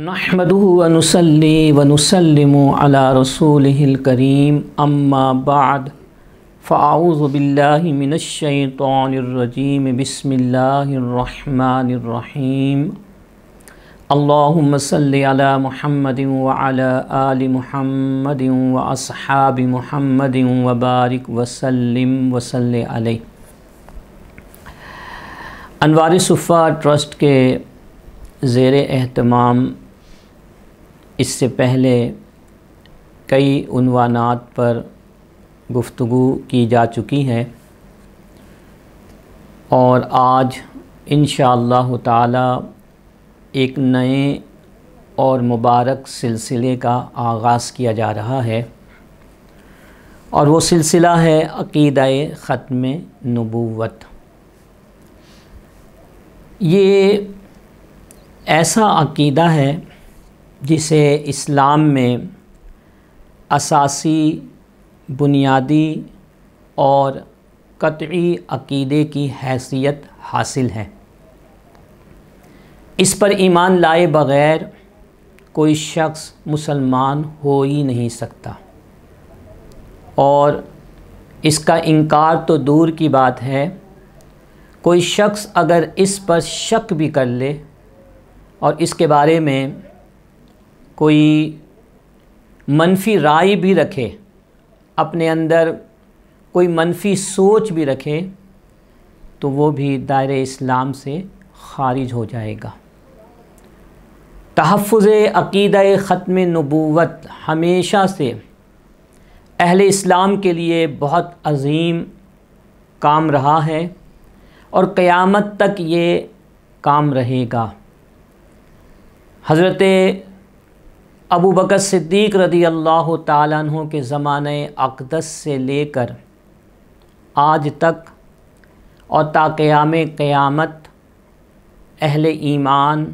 नहमदुहु व नुसल्ली व नुसल्लिमु अला रसूलिहिल करीम अम्मा बाद फ़अऊज़ु बिल्लाहि मिनश शैतानिर रजीम बिस्मिल्लाहिर रहमानिर रहीम अल्लाहुम्मा सल्लि अला मुहम्मदिन व अला आलि मुहम्मदिन व अस्हाबि मुहम्मदिन व बारिक व सल्लिम व सल्लि अलैहि। अनवार सुफ़ा ट्रस्ट के ज़ेर एहतमाम इससे पहले कई उन्वानात पर गुफ्तगू की जा चुकी है और आज इंशाअल्लाह ताला एक नए और मुबारक सिलसिले का आगाज़ किया जा रहा है और वो सिलसिला है अक़ीदा-ए ख़त्म नबूवत। ये ऐसा अक़ीदा है जिसे इस्लाम में असासी, बुनियादी और क़त्ई अक़ीदे की हैसियत हासिल है। इस पर ईमान लाए बग़ैर कोई शख्स मुसलमान हो ही नहीं सकता और इसका इनकार तो दूर की बात है, कोई शख्स अगर इस पर शक भी कर ले और इसके बारे में कोई मनफी राय भी रखे, अपने अंदर कोई मनफी सोच भी रखे, तो वो भी दायरे इस्लाम से ख़ारिज हो जाएगा। तहफ़्फ़ुज़ अक़ीदा-ए ख़त्म नबूवत हमेशा से अहले इस्लाम के लिए बहुत अज़ीम काम रहा है और क़यामत तक ये काम रहेगा। हज़रत अबू बकर सिद्दीक़ रज़ी अल्लाह ताला अन्हु के ज़माने अक़दस से लेकर आज तक और ता क़यामे क़यामत अहले ईमान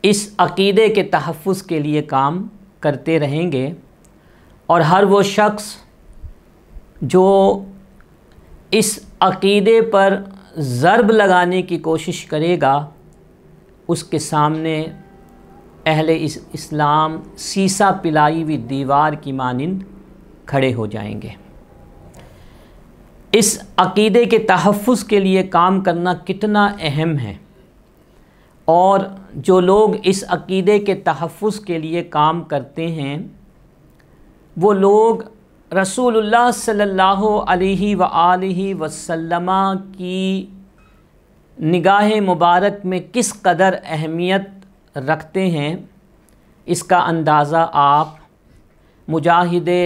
इस अक़ीदे के तहफ़्फ़ुज़ के लिए काम करते रहेंगे और हर वो शख्स जो इस अक़ीदे पर ज़र्ब लगाने की कोशिश करेगा, उसके सामने अहले इस्लाम सीसा पिलाई हुई दीवार की मानिंद खड़े हो जाएंगे। इस अक़ीदे के तहफ़्फ़ुज़ के लिए काम करना कितना अहम है और जो लोग इस अक़ीदे के तहफ़्फ़ुज़ के लिए काम करते हैं वो लोग रसूलुल्लाह सल्लल्लाहु अलैहि व आलिहि वसल्लम की निगाह मुबारक में किस कदर अहमियत रखते हैं, इसका अंदाज़ा आप मुजाहिदे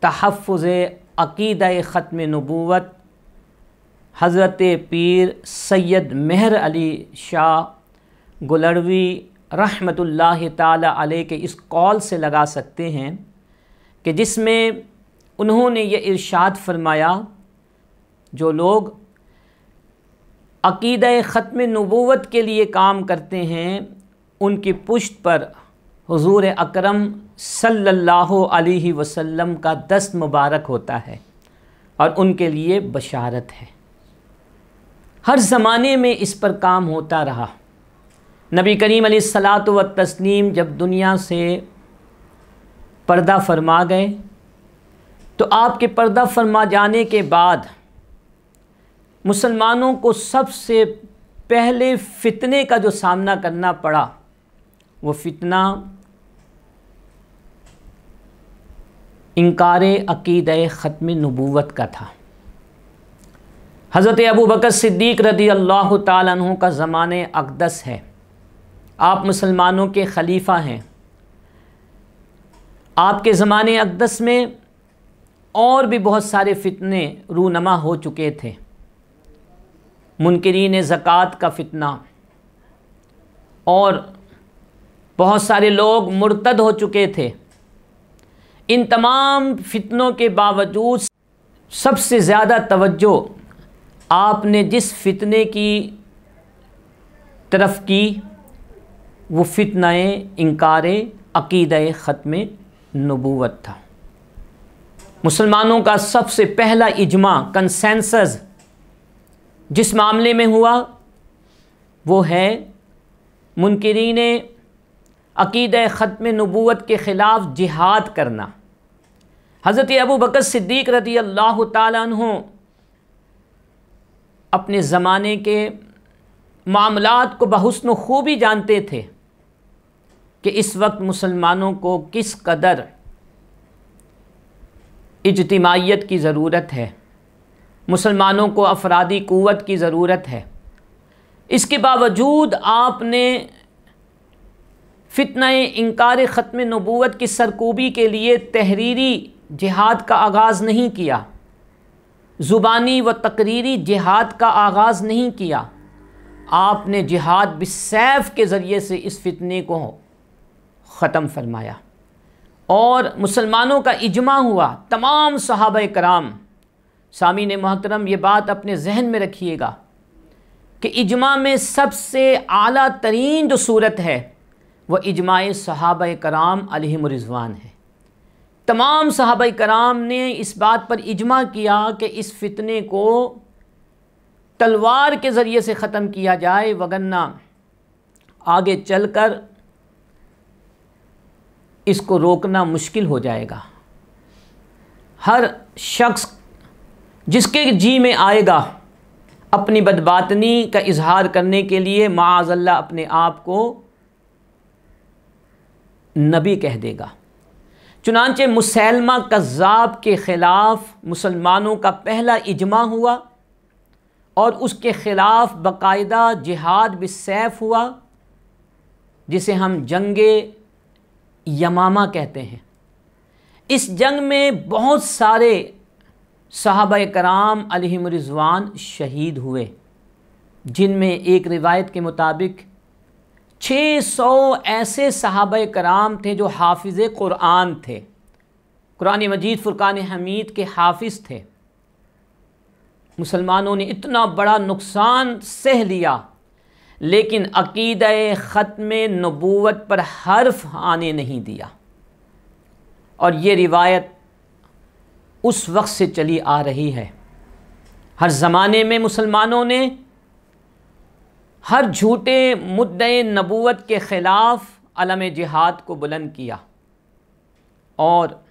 तहफ़्फ़ुज़ अक़ीदा-ए ख़त्म नबूवत हज़रत पीर सैयद मेहर अली शाह गुलरवी रहमतुल्लाहि ताला अलैह के इस कौल से लगा सकते हैं कि जिसमें उन्होंने ये इरशाद फरमाया, जो लोग अक़ीदा-ए ख़त्म नबूवत के लिए काम करते हैं उनकी पुश्त पर हुज़ूर अकरम सल्लल्लाहु अलैहि वसल्लम का दस्त मुबारक होता है और उनके लिए बशारत है। हर ज़माने में इस पर काम होता रहा। नबी करीम अलैहिस्सलातु व तस्लीम जब दुनिया से पर्दा फरमा गए तो आपके पर्दा फरमा जाने के बाद मुसलमानों को सबसे पहले फ़ितने का जो सामना करना पड़ा वो फ़ितना इनकारे अक़ीदा-ए ख़त्म नबूवत का था। हज़रत अबू बकर सिद्दीक़ रज़ी अल्लाह ताला अन्हु का ज़माने अक़दस है, आप मुसलमानों के ख़लीफ़ा हैं। आपके ज़माने अक़दस में और भी बहुत सारे फ़ितने रूनमा हो चुके थे। मुनकिरीन ज़कात का फ़ितना और बहुत सारे लोग मुर्तद हो चुके थे। इन तमाम फ़ितनों के बावजूद सबसे ज़्यादा तवज्जो आपने जिस फ़ितने की तरफ़ की वो फ़ितनाए इनकारे अक़ीदा-ए ख़त्म नबूवत था। मुसलमानों का सबसे पहला इजमा कंसेंसस जिस मामले में हुआ वो है मुनकिरीन अक़ीदा ख़त्म नबूवत के ख़िलाफ़ जिहाद करना। हज़रत अबू बकर सिद्दीक़ रज़ी अल्लाह ताला अन्हु अपने ज़माने के मामलात को बहुस्न खूबी जानते थे कि इस वक्त मुसलमानों को किस कदर इज्तिमाइयत की ज़रूरत है, मुसलमानों को अफरादी क़ुव्वत की ज़रूरत है। इसके बावजूद आपने फ़ित्ना-ए इनकार ख़त्म नबूवत की सरकूबी के लिए तहरीरी जिहाद का आगाज़ नहीं किया, ज़ुबानी व तकरीरी जिहाद का आगाज़ नहीं किया। आपने जिहाद बिस्सैफ़ के ज़रिए से इस फितने को ख़त्म फरमाया और मुसलमानों का इजमा हुआ। तमाम सहाबा कराम, सामीन मोहतरम ये बात अपने जहन में रखिएगा कि इजमा में सबसे आला तरीन जो सूरत है वह इजमाए सहाबा कराम अलैहिम रिज़वान है। तमाम सहाबा कराम ने इस बात पर इजमा किया कि इस फितने को तलवार के ज़रिए से ख़त्म किया जाए, वगरना आगे चलकर इसको रोकना मुश्किल हो जाएगा। हर शख्स जिसके जी में आएगा अपनी बदबातनी का इजहार करने के लिए माअज़ल्लाह अपने आप को नबी कह देगा। चुनांचे मुसैलमा कज़्ज़ाब के ख़िलाफ़ मुसलमानों का पहला इजमा हुआ और उसके ख़िलाफ़ बाकायदा जिहाद बिस्सैफ़ हुआ, जिसे हम जंगे यमामा कहते हैं। इस जंग में बहुत सारे सहाबा कराम अलैहिम रिज़वान शहीद हुए, जिनमें एक रिवायत के मुताबिक 600 ऐसे सहाबा कराम थे जो हाफिज़ क़ुरआन थे, कुरान मजीद फ़ुरक़ान हमीद के हाफिज़ थे। मुसलमानों ने इतना बड़ा नुकसान सह लिया, लेकिन अक़ीदा ख़त्म नबूवत पर हर्फ आने नहीं दिया। और ये रिवायत उस वक्त से चली आ रही है। हर ज़माने में मुसलमानों ने हर झूठे मुद्दे नबूवत के ख़िलाफ़ अलम जिहाद को बुलंद किया और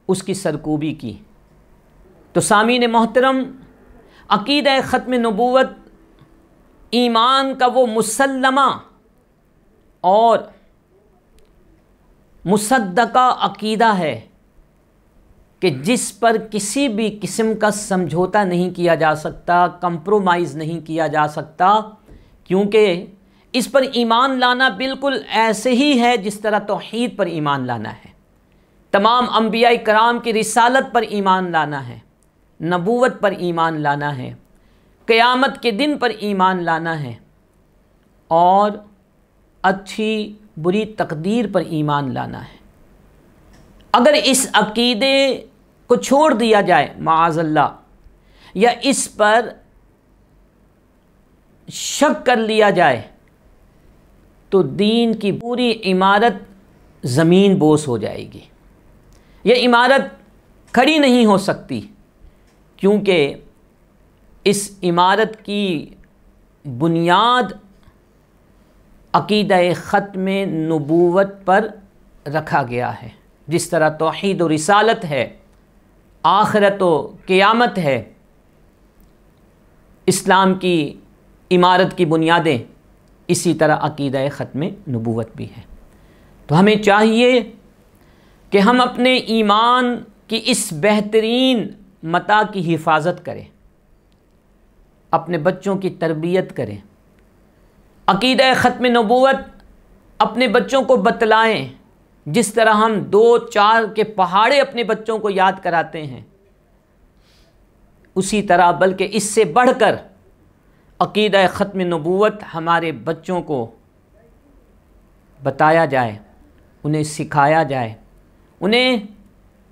उसकी सरकूबी की। तो सामीन मोहतरम, अक़ीदा ख़त्म नबूवत ईमान का वो मुसल्लमा और मुसद्दका अक़ीदा है कि जिस पर किसी भी किस्म का समझौता नहीं किया जा सकता, कंप्रोमाइज़ नहीं किया जा सकता, क्योंकि इस पर ईमान लाना बिल्कुल ऐसे ही है जिस तरह तौहीद पर ईमान लाना है, तमाम अंबिया कराम की रिसालत पर ईमान लाना है, नबूवत पर ईमान लाना है, क़यामत के दिन पर ईमान लाना है और अच्छी बुरी तकदीर पर ईमान लाना है। अगर इस अक़ीदे को छोड़ दिया जाए माअज़ल्लाह, या इस पर शक कर लिया जाए, तो दीन की पूरी इमारत ज़मीन बोस हो जाएगी। यह इमारत खड़ी नहीं हो सकती, क्योंकि इस इमारत की बुनियाद अक़ीदा ख़त्म नबूवत पर रखा गया है। जिस तरह तौहीद और रिसालत है, आखिरत और क़यामत है, इस्लाम की इमारत की बुनियादें, इसी तरह अक़ीदा ख़त्म नबूवत भी है। तो हमें चाहिए कि हम अपने ईमान की इस बेहतरीन मता की हिफाजत करें, अपने बच्चों की तरबियत करें, अक़ीदा ख़त्म नबूवत अपने बच्चों को बतलाएं, जिस तरह हम 2-4 के पहाड़े अपने बच्चों को याद कराते हैं, उसी तरह बल्कि इससे बढ़कर अक़ीदा ख़त्म नबूवत हमारे बच्चों को बताया जाए, उन्हें सिखाया जाए, उन्हें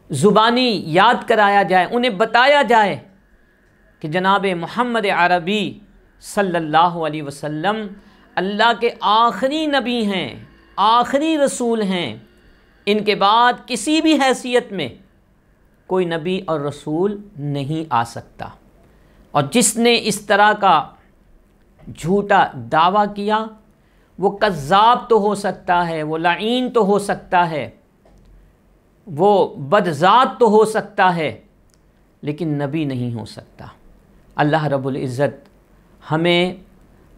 ज़ुबानी याद कराया जाए, उन्हें बताया जाए कि जनाब मोहम्मद अरबी सल्लल्लाहु अलैहि वसल्लम अल्लाह के आखिरी नबी हैं, आखिरी रसूल हैं। इनके बाद किसी भी हैसियत में कोई नबी और रसूल नहीं आ सकता। और जिसने इस तरह का झूठा दावा किया वो कज़्ज़ाब तो हो सकता है, वो लाईन तो हो सकता है, वो बदज़ात तो हो सकता है, लेकिन नबी नहीं हो सकता। अल्लाह रब्बुल इज़्ज़त हमें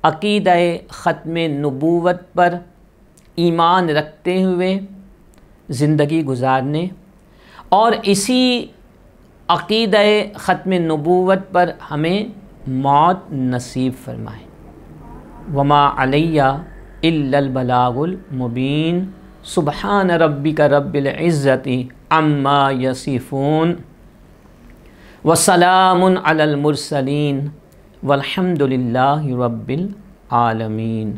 अक़ीदा-ए ख़त्म नबूवत पर ईमान रखते हुए ज़िंदगी गुजारने और इसी अक़ीदा-ए ख़त्म नबूवत पर हमें मौत नसीब फ़रमाए। वमा अलैया इल्लल बलागुल मुबीन। सुब्हान रब्बिका रब्बिल इज़्ज़ति अम्मा यसिफ़ून व सलामुन अलल मुरसलीन वल्हम्दुलिल्लाहि रब्बिल आलमीन।